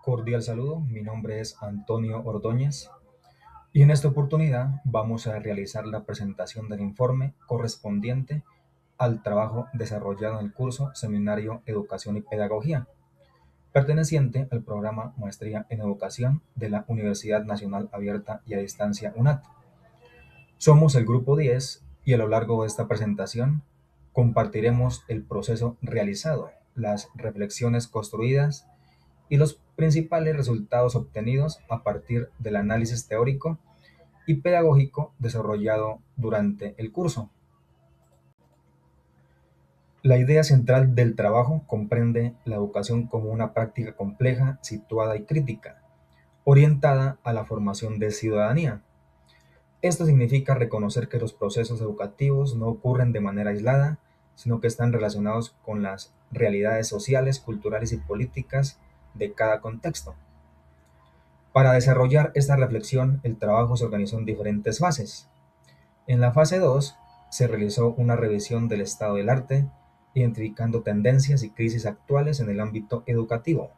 Cordial saludo, mi nombre es Antonio Ordóñez y en esta oportunidad vamos a realizar la presentación del informe correspondiente al trabajo desarrollado en el curso Seminario Educación y Pedagogía, perteneciente al programa Maestría en Educación de la Universidad Nacional Abierta y a Distancia UNAT. Somos el grupo 10 y a lo largo de esta presentación compartiremos el proceso realizado, las reflexiones construidas y los principales resultados obtenidos a partir del análisis teórico y pedagógico desarrollado durante el curso. La idea central del trabajo comprende la educación como una práctica compleja, situada y crítica, orientada a la formación de ciudadanía. Esto significa reconocer que los procesos educativos no ocurren de manera aislada, sino que están relacionados con las realidades sociales, culturales y políticas de cada contexto. Para desarrollar esta reflexión, el trabajo se organizó en diferentes fases. En la fase 2 se realizó una revisión del estado del arte, identificando tendencias y crisis actuales en el ámbito educativo.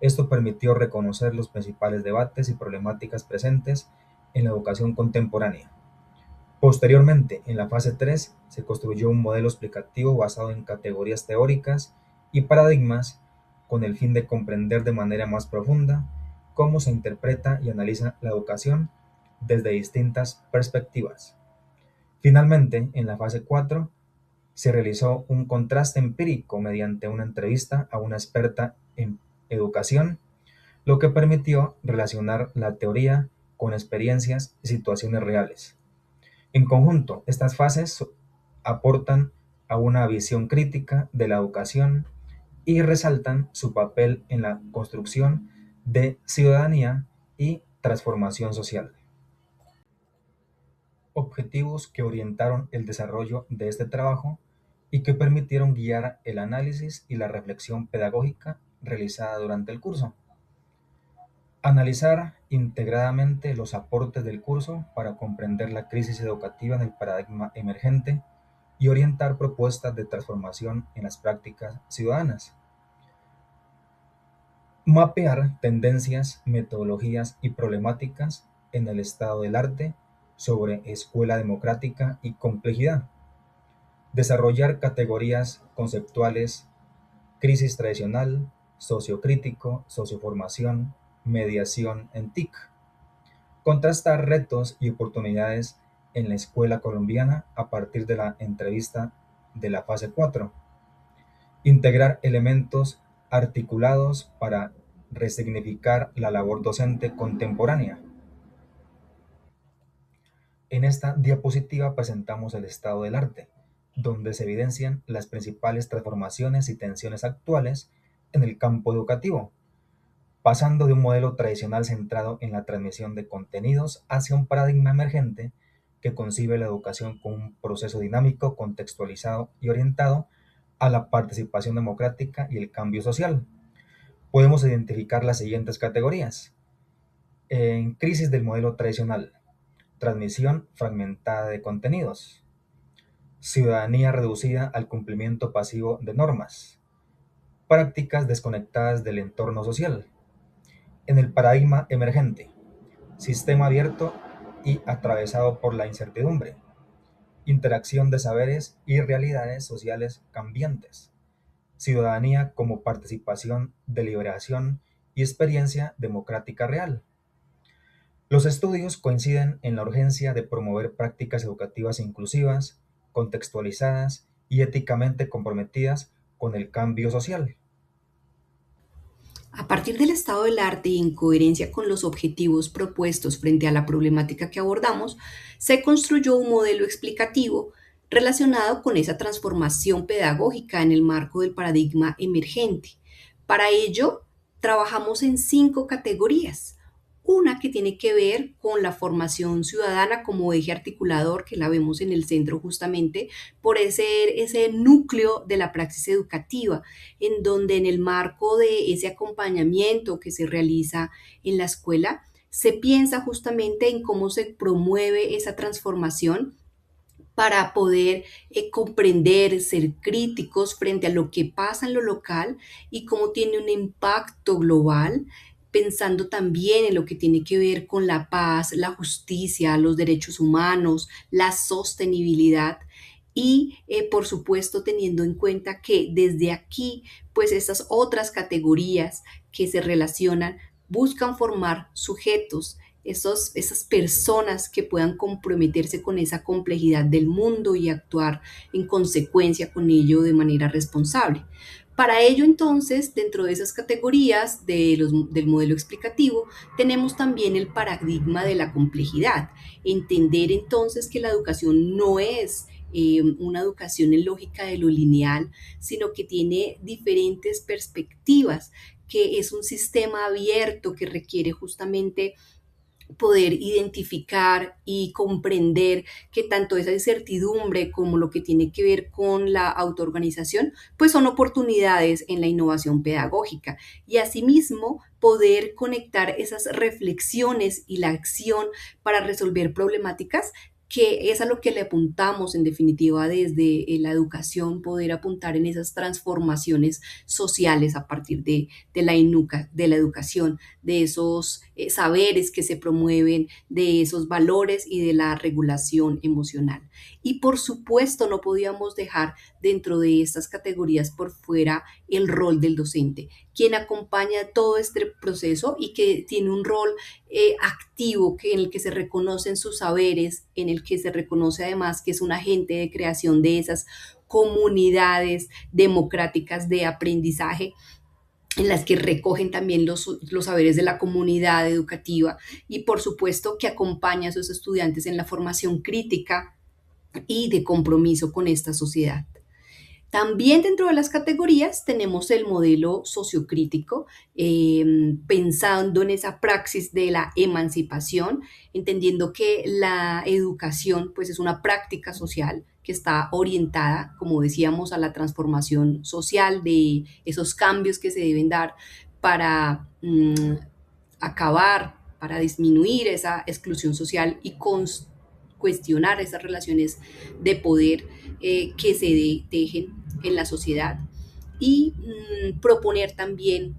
Esto permitió reconocer los principales debates y problemáticas presentes en la educación contemporánea. Posteriormente, en la fase 3 se construyó un modelo explicativo basado en categorías teóricas y paradigmas con el fin de comprender de manera más profunda cómo se interpreta y analiza la educación desde distintas perspectivas. Finalmente, en la fase 4 se realizó un contraste empírico mediante una entrevista a una experta en educación, lo que permitió relacionar la teoría con experiencias y situaciones reales. En conjunto, estas fases aportan a una visión crítica de la educación y resaltan su papel en la construcción de ciudadanía y transformación social. Objetivos que orientaron el desarrollo de este trabajo y que permitieron guiar el análisis y la reflexión pedagógica realizada durante el curso. Analizar integradamente los aportes del curso para comprender la crisis educativa en el paradigma emergente y orientar propuestas de transformación en las prácticas ciudadanas. Mapear tendencias, metodologías y problemáticas en el estado del arte sobre escuela democrática y complejidad. Desarrollar categorías conceptuales: crisis tradicional, sociocrítico, socioformación, mediación en TIC. Contrastar retos y oportunidades en la escuela colombiana a partir de la entrevista de la fase 4. Integrar elementos articulados para resignificar la labor docente contemporánea. En esta diapositiva presentamos el estado del arte, donde se evidencian las principales transformaciones y tensiones actuales en el campo educativo, pasando de un modelo tradicional centrado en la transmisión de contenidos hacia un paradigma emergente que concibe la educación como un proceso dinámico, contextualizado y orientado a la participación democrática y el cambio social. Podemos identificar las siguientes categorías. En crisis del modelo tradicional: transmisión fragmentada de contenidos, ciudadanía reducida al cumplimiento pasivo de normas, prácticas desconectadas del entorno social. En el paradigma emergente: sistema abierto y atravesado por la incertidumbre, interacción de saberes y realidades sociales cambiantes, ciudadanía como participación, deliberación y experiencia democrática real. Los estudios coinciden en la urgencia de promover prácticas educativas inclusivas, contextualizadas y éticamente comprometidas con el cambio social. A partir del estado del arte y en coherencia con los objetivos propuestos frente a la problemática que abordamos, se construyó un modelo explicativo relacionado con esa transformación pedagógica en el marco del paradigma emergente. Para ello, trabajamos en 5 categorías. Una que tiene que ver con la formación ciudadana como eje articulador, que la vemos en el centro justamente por ese núcleo de la praxis educativa, en donde en el marco de ese acompañamiento que se realiza en la escuela, se piensa justamente en cómo se promueve esa transformación para poder comprender, ser críticos frente a lo que pasa en lo local y cómo tiene un impacto global, pensando también en lo que tiene que ver con la paz, la justicia, los derechos humanos, la sostenibilidad y por supuesto teniendo en cuenta que desde aquí pues estas otras categorías que se relacionan buscan formar sujetos, esas personas que puedan comprometerse con esa complejidad del mundo y actuar en consecuencia con ello de manera responsable. Para ello, entonces, dentro de esas categorías del modelo explicativo, tenemos también el paradigma de la complejidad. Entender entonces que la educación no es una educación en lógica de lo lineal, sino que tiene diferentes perspectivas, que es un sistema abierto que requiere justamente poder identificar y comprender que tanto esa incertidumbre como lo que tiene que ver con la autoorganización, pues son oportunidades en la innovación pedagógica. Y asimismo, poder conectar esas reflexiones y la acción para resolver problemáticas que es a lo que le apuntamos en definitiva desde la educación, poder apuntar en esas transformaciones sociales a partir de la educación, de esos saberes que se promueven, de esos valores y de la regulación emocional. Y por supuesto no podíamos dejar dentro de estas categorías por fuera el rol del docente, quien acompaña todo este proceso y que tiene un rol activo en el que se reconocen sus saberes, en el que se reconoce además que es un agente de creación de esas comunidades democráticas de aprendizaje en las que recogen también los saberes de la comunidad educativa y por supuesto que acompaña a sus estudiantes en la formación crítica y de compromiso con esta sociedad. También dentro de las categorías tenemos el modelo sociocrítico, pensando en esa praxis de la emancipación, entendiendo que la educación pues es una práctica social que está orientada, como decíamos, a la transformación social de esos cambios que se deben dar para acabar, para disminuir esa exclusión social y cuestionar esas relaciones de poder que se tejen en la sociedad y proponer también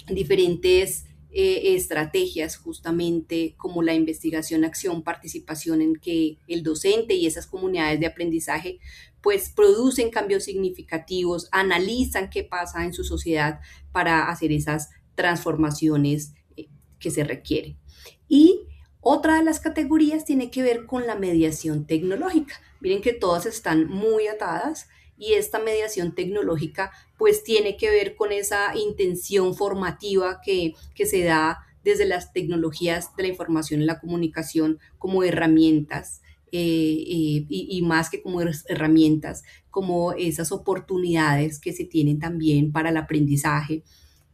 diferentes estrategias justamente como la investigación, acción, participación en que el docente y esas comunidades de aprendizaje pues producen cambios significativos, analizan qué pasa en su sociedad para hacer esas transformaciones que se requieren. Y otra de las categorías tiene que ver con la mediación tecnológica. Miren que todas están muy atadas y esta mediación tecnológica pues tiene que ver con esa intención formativa que se da desde las tecnologías de la información y la comunicación como herramientas y más que como herramientas, como esas oportunidades que se tienen también para el aprendizaje,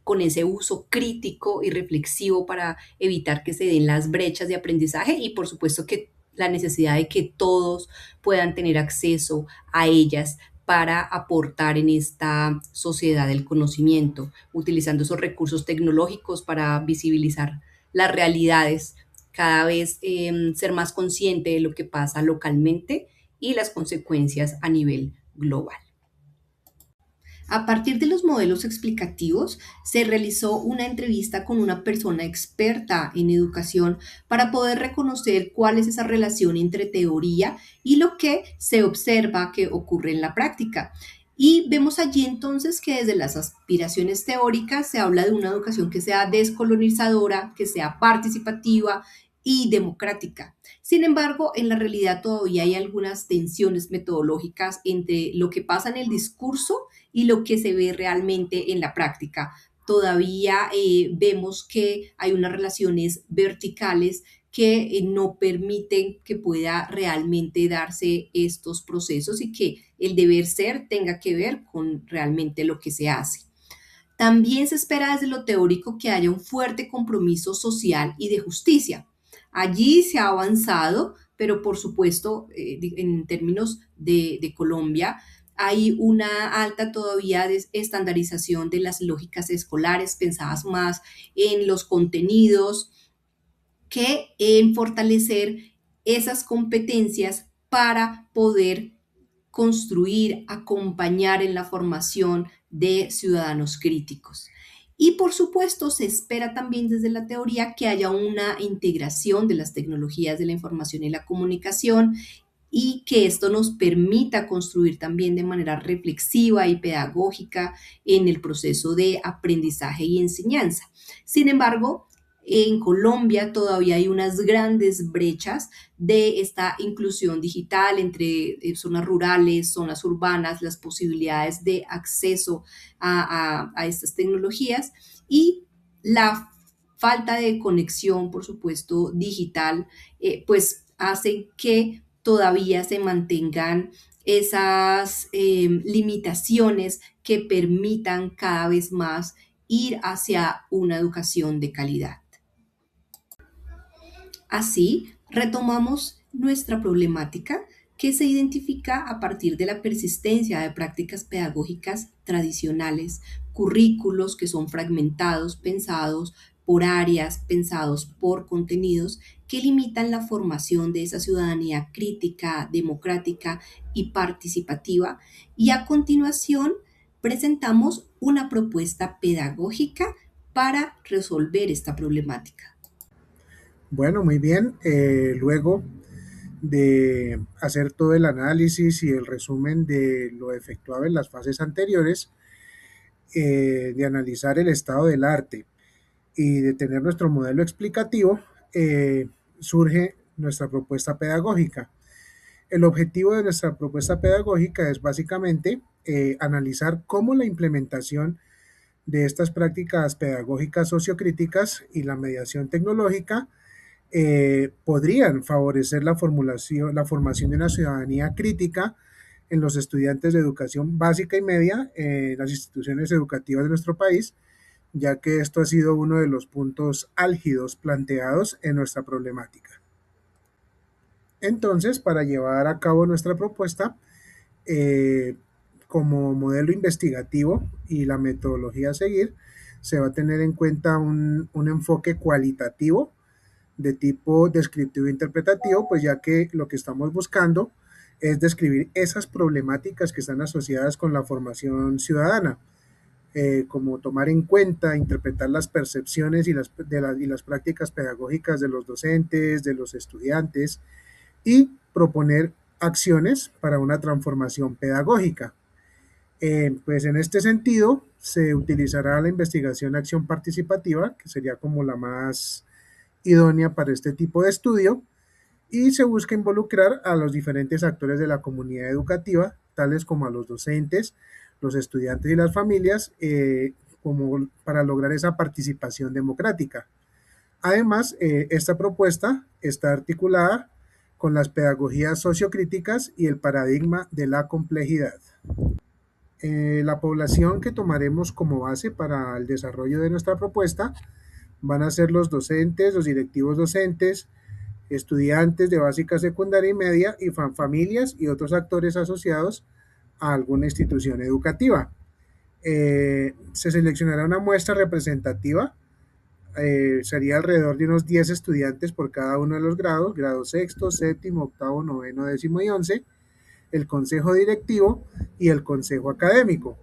con ese uso crítico y reflexivo para evitar que se den las brechas de aprendizaje y por supuesto que la necesidad de que todos puedan tener acceso a ellas para aportar en esta sociedad del conocimiento, utilizando esos recursos tecnológicos para visibilizar las realidades, cada vez ser más consciente de lo que pasa localmente y las consecuencias a nivel global. A partir de los modelos explicativos, se realizó una entrevista con una persona experta en educación para poder reconocer cuál es esa relación entre teoría y lo que se observa que ocurre en la práctica. Y vemos allí entonces que desde las aspiraciones teóricas se habla de una educación que sea descolonizadora, que sea participativa y democrática. Sin embargo, en la realidad todavía hay algunas tensiones metodológicas entre lo que pasa en el discurso y lo que se ve realmente en la práctica. Todavía vemos que hay unas relaciones verticales que no permiten que pueda realmente darse estos procesos y que el deber ser tenga que ver con realmente lo que se hace. También se espera desde lo teórico que haya un fuerte compromiso social y de justicia. Allí se ha avanzado, pero por supuesto, en términos de Colombia, hay una alta todavía estandarización de las lógicas escolares, pensadas más en los contenidos que en fortalecer esas competencias para poder construir, acompañar en la formación de ciudadanos críticos. Y por supuesto, se espera también desde la teoría que haya una integración de las tecnologías de la información y la comunicación y que esto nos permita construir también de manera reflexiva y pedagógica en el proceso de aprendizaje y enseñanza. Sin embargo, en Colombia todavía hay unas grandes brechas de esta inclusión digital entre zonas rurales, zonas urbanas, las posibilidades de acceso a estas tecnologías y la falta de conexión, por supuesto, digital, pues hace que todavía se mantengan esas limitaciones que permitan cada vez más ir hacia una educación de calidad. Así, retomamos nuestra problemática que se identifica a partir de la persistencia de prácticas pedagógicas tradicionales, currículos que son fragmentados, pensados por áreas, pensados por contenidos, que limitan la formación de esa ciudadanía crítica, democrática y participativa. Y a continuación presentamos una propuesta pedagógica para resolver esta problemática. Bueno, muy bien. Luego de hacer todo el análisis y el resumen de lo efectuado en las fases anteriores, de analizar el estado del arte y de tener nuestro modelo explicativo, surge nuestra propuesta pedagógica. El objetivo de nuestra propuesta pedagógica es básicamente analizar cómo la implementación de estas prácticas pedagógicas sociocríticas y la mediación tecnológica podrían favorecer la formación de una ciudadanía crítica en los estudiantes de educación básica y media en las instituciones educativas de nuestro país, ya que esto ha sido uno de los puntos álgidos planteados en nuestra problemática. Entonces, para llevar a cabo nuestra propuesta, eh, como modelo investigativo y la metodología a seguir, se va a tener en cuenta un enfoque cualitativo de tipo descriptivo e interpretativo, pues ya que lo que estamos buscando es describir esas problemáticas que están asociadas con la formación ciudadana, como tomar en cuenta, interpretar las percepciones y las prácticas pedagógicas de los docentes, de los estudiantes y proponer acciones para una transformación pedagógica. Pues en este sentido se utilizará la investigación acción participativa, que sería como la más idónea para este tipo de estudio, y se busca involucrar a los diferentes actores de la comunidad educativa, tales como a los docentes, los estudiantes y las familias, como para lograr esa participación democrática. Además, esta propuesta está articulada con las pedagogías sociocríticas y el paradigma de la complejidad. La población que tomaremos como base para el desarrollo de nuestra propuesta van a ser los docentes, los directivos docentes, estudiantes de básica, secundaria y media y familias y otros actores asociados a alguna institución educativa. Se seleccionará una muestra representativa, sería alrededor de unos 10 estudiantes por cada uno de los grados, grado sexto, séptimo, octavo, noveno, décimo y 11, el consejo directivo y el consejo académico.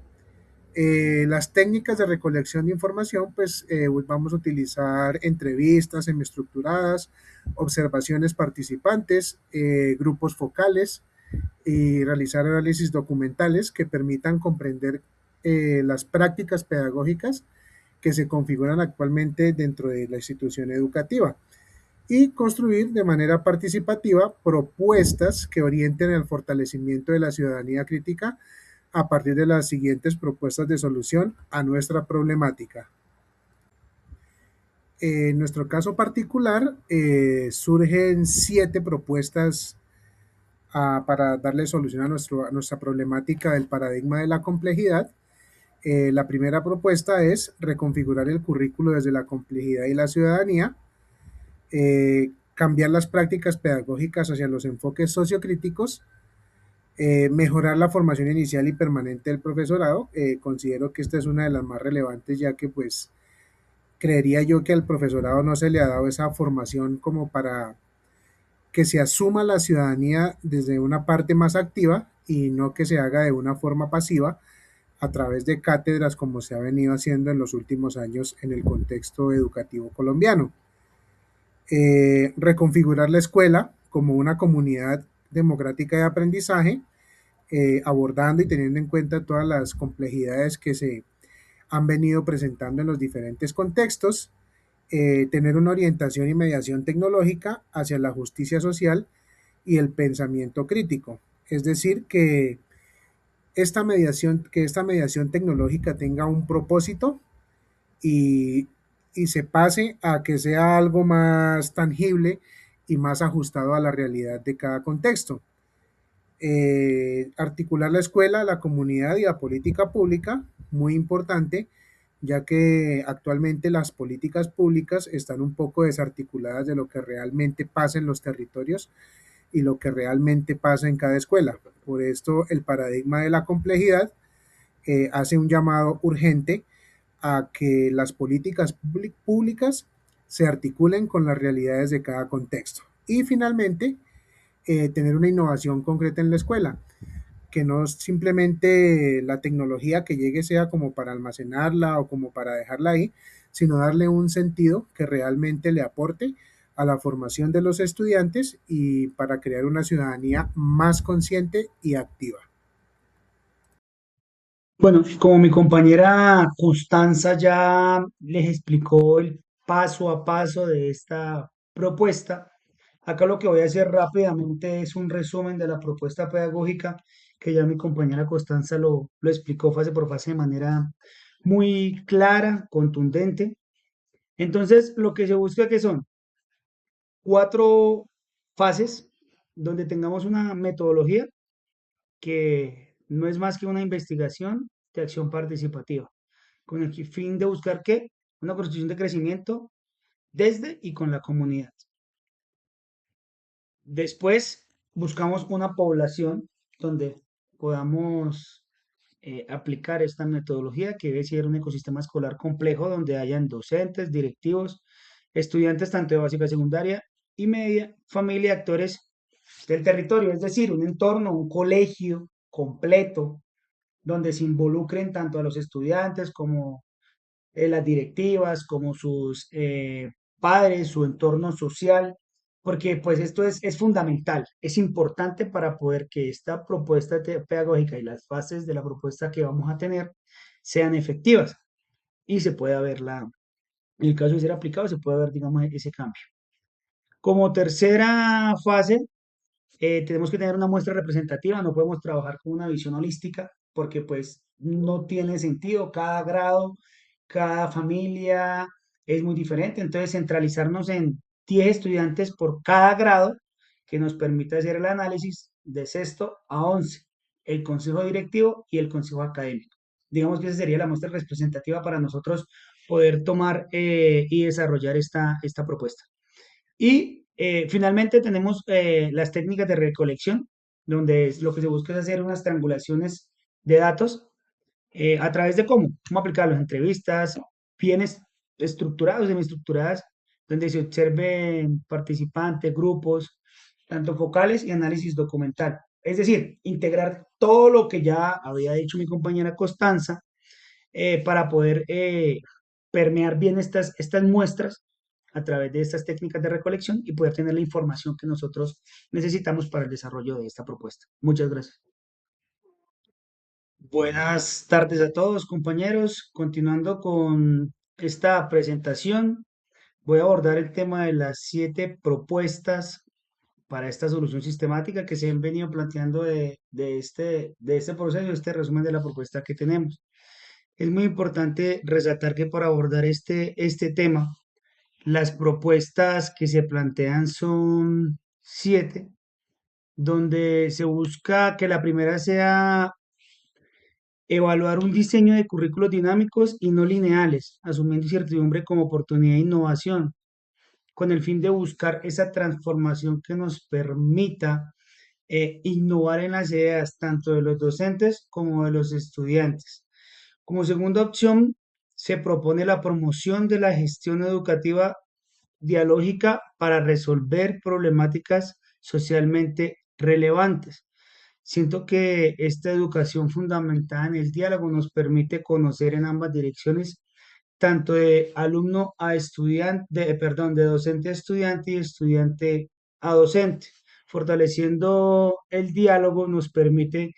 Las técnicas de recolección de información, pues vamos a utilizar entrevistas semiestructuradas, observaciones participantes, grupos focales y realizar análisis documentales que permitan comprender las prácticas pedagógicas que se configuran actualmente dentro de la institución educativa y construir de manera participativa propuestas que orienten el fortalecimiento de la ciudadanía crítica a partir de las siguientes propuestas de solución a nuestra problemática. En nuestro caso particular, surgen 7 propuestas para darle solución a nuestra problemática del paradigma de la complejidad. La primera propuesta es reconfigurar el currículo desde la complejidad y la ciudadanía, cambiar las prácticas pedagógicas hacia los enfoques sociocríticos, mejorar la formación inicial y permanente del profesorado. Considero que esta es una de las más relevantes, ya que pues creería yo que al profesorado no se le ha dado esa formación como para que se asuma la ciudadanía desde una parte más activa y no que se haga de una forma pasiva a través de cátedras como se ha venido haciendo en los últimos años en el contexto educativo colombiano. Reconfigurar la escuela como una comunidad democrática de aprendizaje, abordando y teniendo en cuenta todas las complejidades que se han venido presentando en los diferentes contextos, tener una orientación y mediación tecnológica hacia la justicia social y el pensamiento crítico. Es decir, que esta mediación tecnológica tenga un propósito y, y se pase a que sea algo más tangible y más ajustado a la realidad de cada contexto. Articular la escuela, la comunidad y la política pública, muy importante, ya que actualmente las políticas públicas están un poco desarticuladas de lo que realmente pasa en los territorios y lo que realmente pasa en cada escuela. Por esto, el paradigma de la complejidad hace un llamado urgente a que las políticas públicas se articulen con las realidades de cada contexto. Y finalmente, tener una innovación concreta en la escuela, que no simplemente la tecnología que llegue sea como para almacenarla o como para dejarla ahí, sino darle un sentido que realmente le aporte a la formación de los estudiantes y para crear una ciudadanía más consciente y activa. Bueno, como mi compañera Constanza ya les explicó el paso a paso de esta propuesta, acá lo que voy a hacer rápidamente es un resumen de la propuesta pedagógica que ya mi compañera Constanza lo explicó fase por fase de manera muy clara, contundente. Entonces, lo que se busca que son cuatro fases donde tengamos una metodología que no es más que una investigación de acción participativa, con el fin de buscar qué, una construcción de crecimiento desde y con la comunidad. Después buscamos una población donde podamos aplicar esta metodología que debe ser un ecosistema escolar complejo donde hayan docentes, directivos, estudiantes tanto de básica, secundaria y media, familia, actores del territorio, es decir, un entorno, un colegio completo donde se involucren tanto a los estudiantes como las directivas, como sus padres, su entorno social, porque pues esto es fundamental, es importante para poder que esta propuesta pedagógica y las fases de la propuesta que vamos a tener sean efectivas y se pueda ver en el caso de ser aplicado, se puede ver, digamos, ese cambio. Como tercera fase, tenemos que tener una muestra representativa, no podemos trabajar con una visión holística porque pues no tiene sentido, cada grado, cada familia es muy diferente, entonces centralizarnos en 10 estudiantes por cada grado que nos permita hacer el análisis de sexto a 11, el consejo directivo y el consejo académico. Digamos que esa sería la muestra representativa para nosotros poder tomar y desarrollar esta propuesta. Y finalmente tenemos las técnicas de recolección, donde lo que se busca es hacer unas triangulaciones de datos a través de cómo aplicarlos, entrevistas, bienes estructurados, semiestructuradas, donde se observen participantes, grupos, tanto focales y análisis documental. Es decir, integrar todo lo que ya había dicho mi compañera Constanza para poder permear bien estas muestras a través de estas técnicas de recolección y poder tener la información que nosotros necesitamos para el desarrollo de esta propuesta. Muchas gracias. Buenas tardes a todos, compañeros. Continuando con esta presentación, voy a abordar el tema de las 7 propuestas para esta solución sistemática que se han venido planteando de este proceso, este resumen de la propuesta que tenemos. Es muy importante resaltar que para abordar este tema, las propuestas que se plantean son 7, donde se busca que la primera sea evaluar un diseño de currículos dinámicos y no lineales, asumiendo incertidumbre como oportunidad de innovación, con el fin de buscar esa transformación que nos permita innovar en las ideas tanto de los docentes como de los estudiantes. Como segunda opción, se propone la promoción de la gestión educativa dialógica para resolver problemáticas socialmente relevantes. Siento que esta educación fundamentada en el diálogo nos permite conocer en ambas direcciones, tanto de alumno a estudiante, perdón, de docente a estudiante y estudiante a docente. Fortaleciendo el diálogo nos permite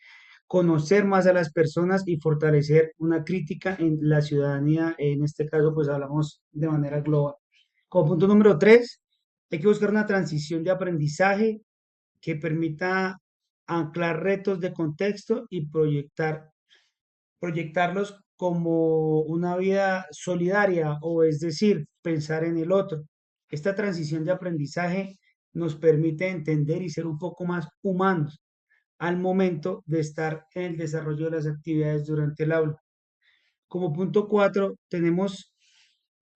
conocer más a las personas y fortalecer una crítica en la ciudadanía. En este caso, pues hablamos de manera global. Como punto número tres, hay que buscar una transición de aprendizaje que permita anclar retos de contexto y proyectarlos como una vida solidaria, o es decir, pensar en el otro. Esta transición de aprendizaje nos permite entender y ser un poco más humanos al momento de estar en el desarrollo de las actividades durante el aula. Como punto cuatro, tenemos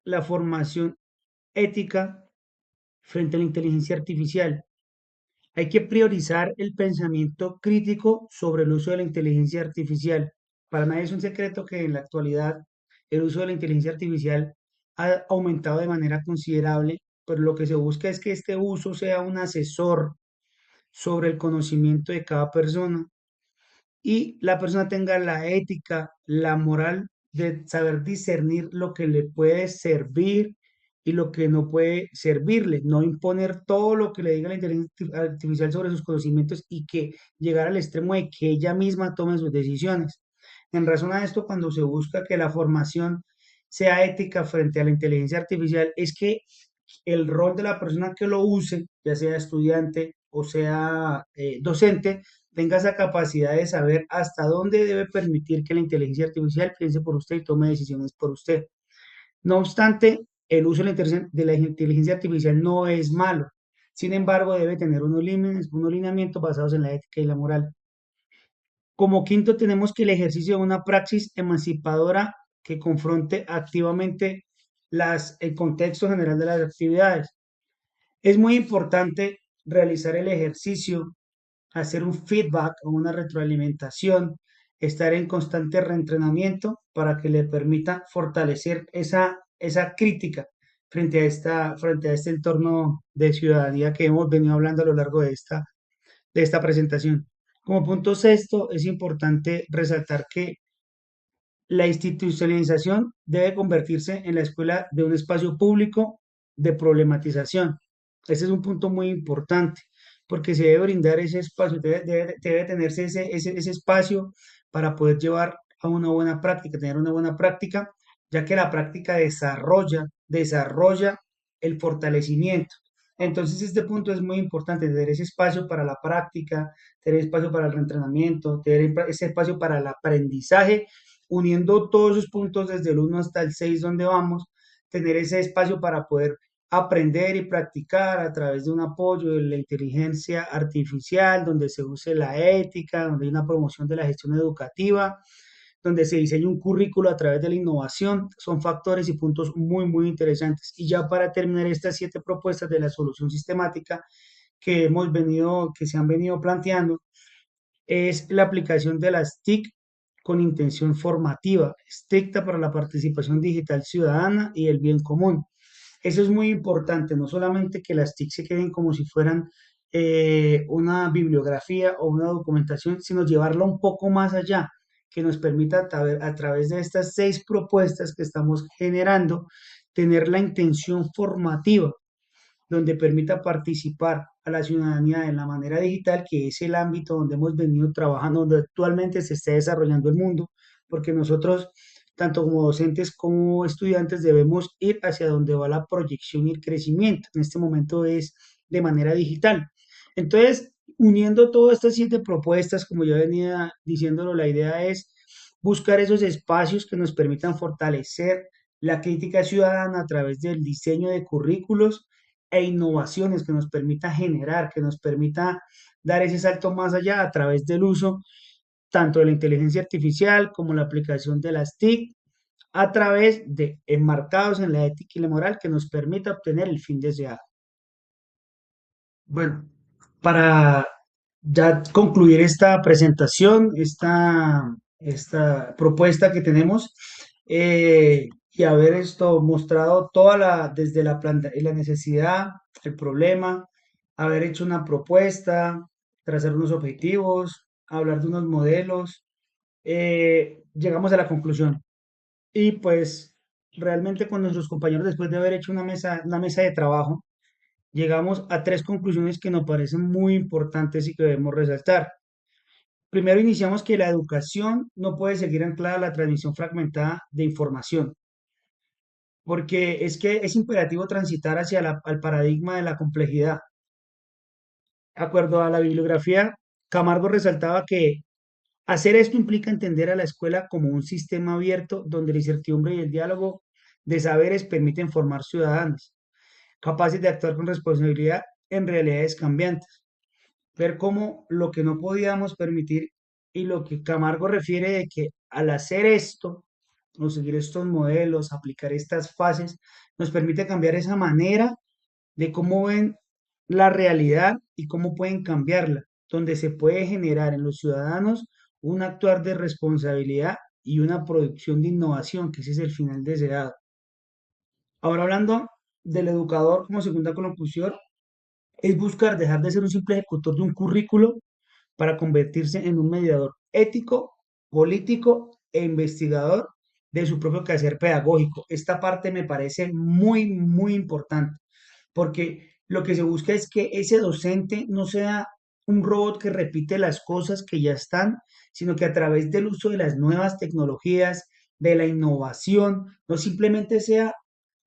la formación ética frente a la inteligencia artificial. Hay que priorizar el pensamiento crítico sobre el uso de la inteligencia artificial. Para nadie es un secreto que en la actualidad el uso de la inteligencia artificial ha aumentado de manera considerable, pero lo que se busca es que este uso sea un asesor sobre el conocimiento de cada persona y la persona tenga la ética, la moral de saber discernir lo que le puede servir y lo que no puede servirle, no imponer todo lo que le diga la inteligencia artificial sobre sus conocimientos y que llegar al extremo de que ella misma tome sus decisiones. En razón a esto, cuando se busca que la formación sea ética frente a la inteligencia artificial, es que el rol de la persona que lo use, ya sea estudiante o sea docente, tenga esa capacidad de saber hasta dónde debe permitir que la inteligencia artificial piense por usted y tome decisiones por usted. No obstante, el uso de la inteligencia artificial no es malo. Sin embargo, debe tener unos límites, unos lineamientos basados en la ética y la moral. Como quinto, tenemos que el ejercicio de una praxis emancipadora que confronte activamente el contexto general de las actividades. Es muy importante realizar el ejercicio, hacer un feedback o una retroalimentación, estar en constante reentrenamiento para que le permita fortalecer esa crítica frente a este entorno de ciudadanía que hemos venido hablando a lo largo de esta presentación. Como punto sexto, es importante resaltar que la institucionalización debe convertirse en la escuela de un espacio público de problematización. Ese es un punto muy importante, porque se debe brindar ese espacio, debe tenerse ese espacio para poder llevar a una buena práctica, tener una buena práctica, ya que la práctica desarrolla el fortalecimiento. Entonces, este punto es muy importante, tener ese espacio para la práctica, tener espacio para el reentrenamiento, tener ese espacio para el aprendizaje, uniendo todos esos puntos desde el uno hasta el 6 donde vamos, tener ese espacio para poder aprender y practicar a través de un apoyo de la inteligencia artificial, donde se use la ética, donde hay una promoción de la gestión educativa, donde se diseña un currículo a través de la innovación. Son factores y puntos muy, muy interesantes. Y ya para terminar estas 7 propuestas de la solución sistemática que se han venido planteando, es la aplicación de las TIC con intención formativa, estricta para la participación digital ciudadana y el bien común. Eso es muy importante, no solamente que las TIC se queden como si fueran una bibliografía o una documentación, sino llevarla un poco más allá, que nos permita a través de estas 6 propuestas que estamos generando, tener la intención formativa donde permita participar a la ciudadanía de la manera digital, que es el ámbito donde hemos venido trabajando, donde actualmente se está desarrollando el mundo, porque nosotros, tanto como docentes como estudiantes, debemos ir hacia donde va la proyección y el crecimiento. En este momento es de manera digital. Entonces, uniendo todas estas 7 propuestas, como yo venía diciéndolo, la idea es buscar esos espacios que nos permitan fortalecer la crítica ciudadana a través del diseño de currículos e innovaciones que nos permita generar, que nos permita dar ese salto más allá a través del uso tanto de la inteligencia artificial como la aplicación de las TIC a través de enmarcados en la ética y la moral que nos permita obtener el fin deseado. Bueno, para ya concluir esta presentación, esta propuesta que tenemos, y haber esto mostrado desde la planta, la necesidad, el problema, haber hecho una propuesta, trazar unos objetivos, hablar de unos modelos, llegamos a la conclusión. Y pues realmente con nuestros compañeros, después de haber hecho una mesa de trabajo, llegamos a tres conclusiones que nos parecen muy importantes y que debemos resaltar. Primero, iniciamos que la educación no puede seguir anclada a la transmisión fragmentada de información, porque es que es imperativo transitar hacia al paradigma de la complejidad. De acuerdo a la bibliografía, Camargo resaltaba que hacer esto implica entender a la escuela como un sistema abierto donde la incertidumbre y el diálogo de saberes permiten formar ciudadanos capaces de actuar con responsabilidad en realidades cambiantes. Ver cómo lo que no podíamos permitir y lo que Camargo refiere de que al hacer esto, o seguir estos modelos, aplicar estas fases, nos permite cambiar esa manera de cómo ven la realidad y cómo pueden cambiarla, donde se puede generar en los ciudadanos un actuar de responsabilidad y una producción de innovación, que ese es el final deseado. Ahora hablando del educador como segunda conclusión, es buscar dejar de ser un simple ejecutor de un currículo para convertirse en un mediador ético, político e investigador de su propio quehacer pedagógico. Esta parte me parece muy, muy importante, porque lo que se busca es que ese docente no sea un robot que repite las cosas que ya están, sino que a través del uso de las nuevas tecnologías, de la innovación, no simplemente sea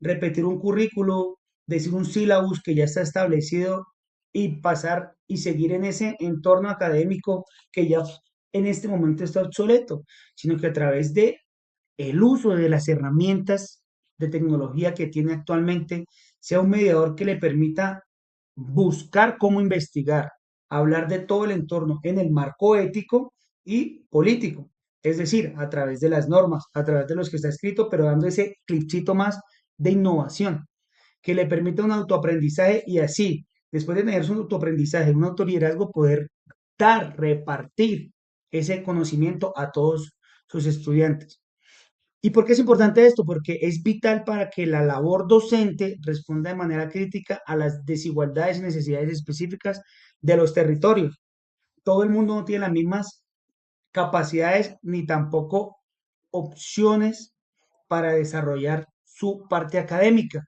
repetir un currículo, decir un sílabus que ya está establecido y pasar y seguir en ese entorno académico que ya en este momento está obsoleto, sino que a través de el uso de las herramientas de tecnología que tiene actualmente sea un mediador que le permita buscar cómo investigar, hablar de todo el entorno en el marco ético y político, es decir, a través de las normas, a través de los que está escrito, pero dando ese clipcito más de innovación que le permita un autoaprendizaje y así, después de tener su autoaprendizaje, un autoliderazgo, poder dar, repartir ese conocimiento a todos sus estudiantes. ¿Y por qué es importante esto? Porque es vital para que la labor docente responda de manera crítica a las desigualdades y necesidades específicas de los territorios. Todo el mundo no tiene las mismas capacidades ni tampoco opciones para desarrollar su parte académica.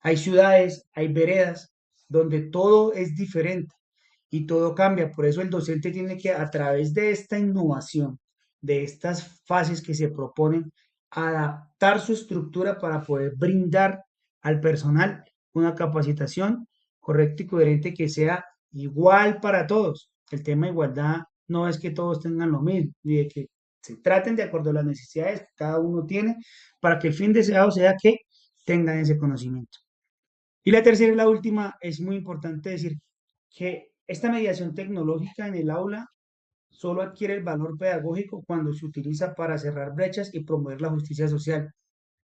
Hay ciudades, hay veredas donde todo es diferente y todo cambia. Por eso el docente tiene que, a través de esta innovación, de estas fases que se proponen, adaptar su estructura para poder brindar al personal una capacitación correcta y coherente que sea igual para todos. El tema de igualdad no es que todos tengan lo mismo, ni de que se traten de acuerdo a las necesidades que cada uno tiene para que el fin deseado sea que tengan ese conocimiento. Y la tercera y la última, es muy importante decir que esta mediación tecnológica en el aula solo adquiere el valor pedagógico cuando se utiliza para cerrar brechas y promover la justicia social.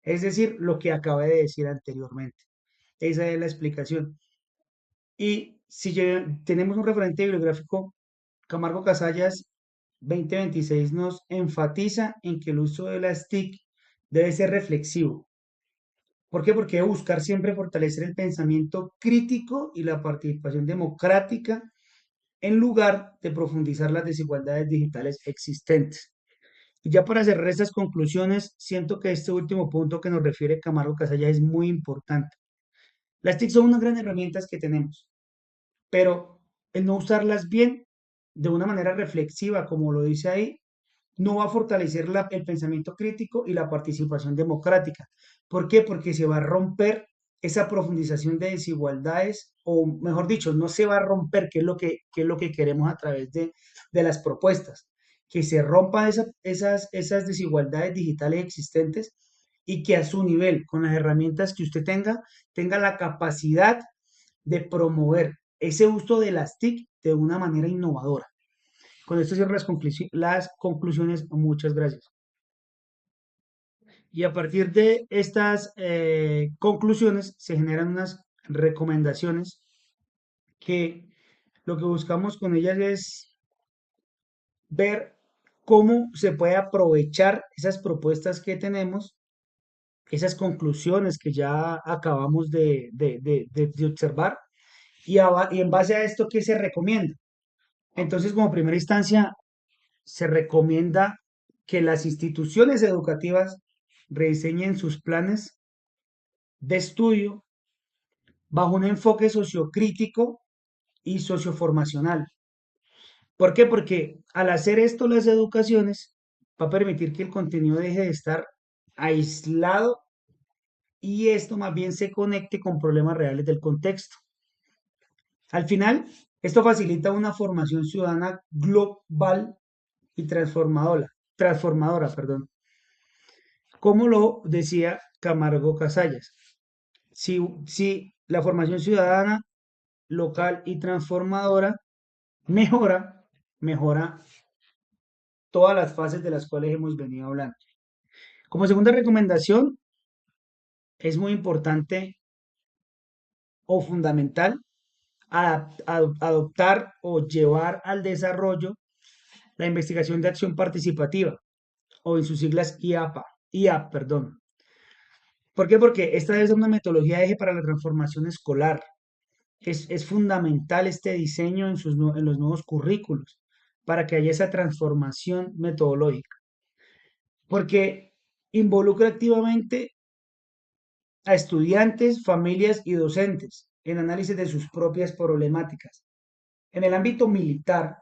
Es decir, lo que acabé de decir anteriormente. Esa es la explicación. Y si tenemos un referente bibliográfico, Camargo Casallas 2026 nos enfatiza en que el uso de las TIC debe ser reflexivo. ¿Por qué? Porque debe buscar siempre fortalecer el pensamiento crítico y la participación democrática en lugar de profundizar las desigualdades digitales existentes. Y ya para cerrar estas conclusiones, siento que este último punto que nos refiere Camargo Casalla es muy importante. Las TIC son unas grandes herramientas que tenemos, pero el no usarlas bien, de una manera reflexiva, como lo dice ahí, no va a fortalecer el pensamiento crítico y la participación democrática. ¿Por qué? Porque se va a romper esa profundización de desigualdades, o mejor dicho, no se va a romper, que es lo que queremos a través de las propuestas, que se rompan esas desigualdades digitales existentes y que a su nivel, con las herramientas que usted tenga la capacidad de promover ese uso de las TIC de una manera innovadora. Con esto cierro las conclusiones. Muchas gracias. Y a partir de estas conclusiones se generan unas recomendaciones que lo que buscamos con ellas es ver cómo se puede aprovechar esas propuestas que tenemos esas conclusiones que ya acabamos de observar y en base a esto, ¿qué se recomienda? Entonces, como primera instancia, se recomienda que las instituciones educativas rediseñen sus planes de estudio bajo un enfoque sociocrítico y socioformacional. ¿Por qué? Porque al hacer esto las educaciones va a permitir que el contenido deje de estar aislado y esto más bien se conecte con problemas reales del contexto. Al final, esto facilita una formación ciudadana global y transformadora, como lo decía Camargo Casallas. Si la formación ciudadana, local y transformadora mejora todas las fases de las cuales hemos venido hablando. Como segunda recomendación, es muy importante o fundamental adoptar o llevar al desarrollo la investigación de acción participativa o en sus siglas IAP, perdón. ¿Por qué? Porque esta es una metodología eje para la transformación escolar. Es fundamental este diseño en los nuevos currículos para que haya esa transformación metodológica, porque involucra activamente a estudiantes, familias y docentes en análisis de sus propias problemáticas. En el ámbito militar,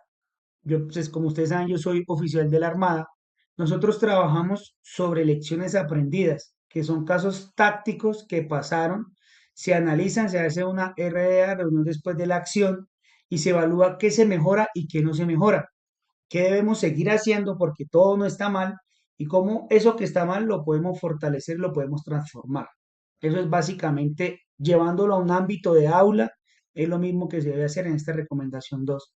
yo, pues, como ustedes saben, yo soy oficial de la Armada. Nosotros trabajamos sobre lecciones aprendidas, que son casos tácticos que pasaron, se analizan, se hace una RDA, reunión después de la acción, y se evalúa qué se mejora y qué no se mejora, qué debemos seguir haciendo porque todo no está mal y cómo eso que está mal lo podemos fortalecer, lo podemos transformar. Eso es básicamente llevándolo a un ámbito de aula, es lo mismo que se debe hacer en esta recomendación 2.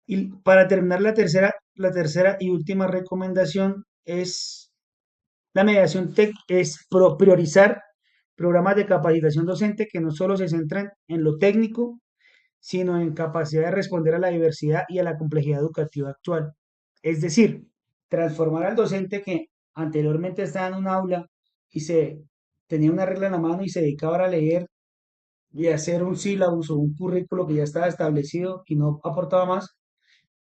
Y para terminar, la tercera y última recomendación es la mediación tech, es priorizar programas de capacitación docente que no solo se centran en lo técnico, sino en capacidad de responder a la diversidad y a la complejidad educativa actual. Es decir, transformar al docente que anteriormente estaba en un aula y se tenía una regla en la mano y se dedicaba a leer y a hacer un sílabus o un currículo que ya estaba establecido y no aportaba más,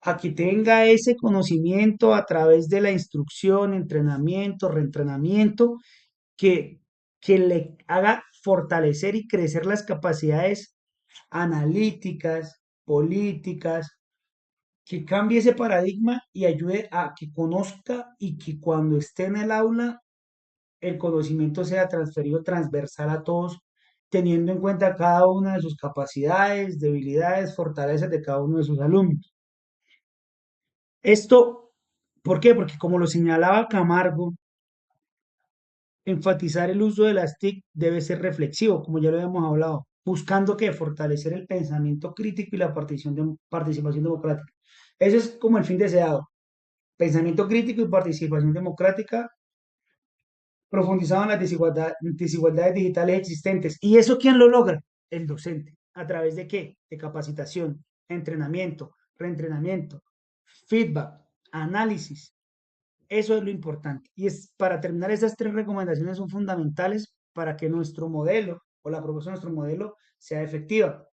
a que tenga ese conocimiento a través de la instrucción, entrenamiento, reentrenamiento, que, que le haga fortalecer y crecer las capacidades analíticas, políticas, que cambie ese paradigma y ayude a que conozca y que cuando esté en el aula el conocimiento sea transferido transversal a todos, teniendo en cuenta cada una de sus capacidades, debilidades, fortalezas de cada uno de sus alumnos. Esto, ¿por qué? Porque como lo señalaba Camargo, enfatizar el uso de las TIC debe ser reflexivo, como ya lo habíamos hablado, buscando que fortalecer el pensamiento crítico y la participación democrática. Eso es como el fin deseado. Pensamiento crítico y participación democrática profundizado en las desigualdades digitales existentes. ¿Y eso quién lo logra? El docente. ¿A través de qué? De capacitación, entrenamiento, reentrenamiento, feedback, análisis. Eso es lo importante. Y es para terminar, esas tres recomendaciones son fundamentales para que nuestro modelo o la propuesta de nuestro modelo sea efectiva.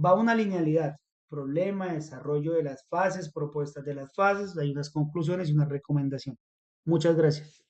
Va una linealidad, problema, desarrollo de las fases, propuestas de las fases, hay unas conclusiones y una recomendación. Muchas gracias.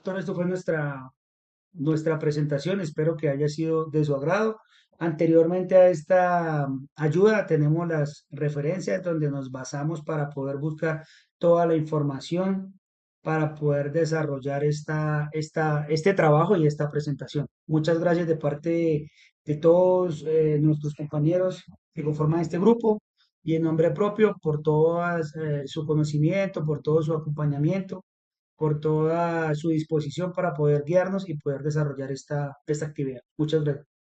Todo esto fue nuestra presentación. Espero que haya sido de su agrado. Anteriormente a esta ayuda tenemos las referencias donde nos basamos para poder buscar toda la información para poder desarrollar este trabajo y esta presentación. Muchas gracias de parte de todos nuestros compañeros que conforman este grupo y en nombre propio por todo su conocimiento, por todo su acompañamiento. por toda su disposición para poder guiarnos y poder desarrollar esta actividad. Muchas gracias.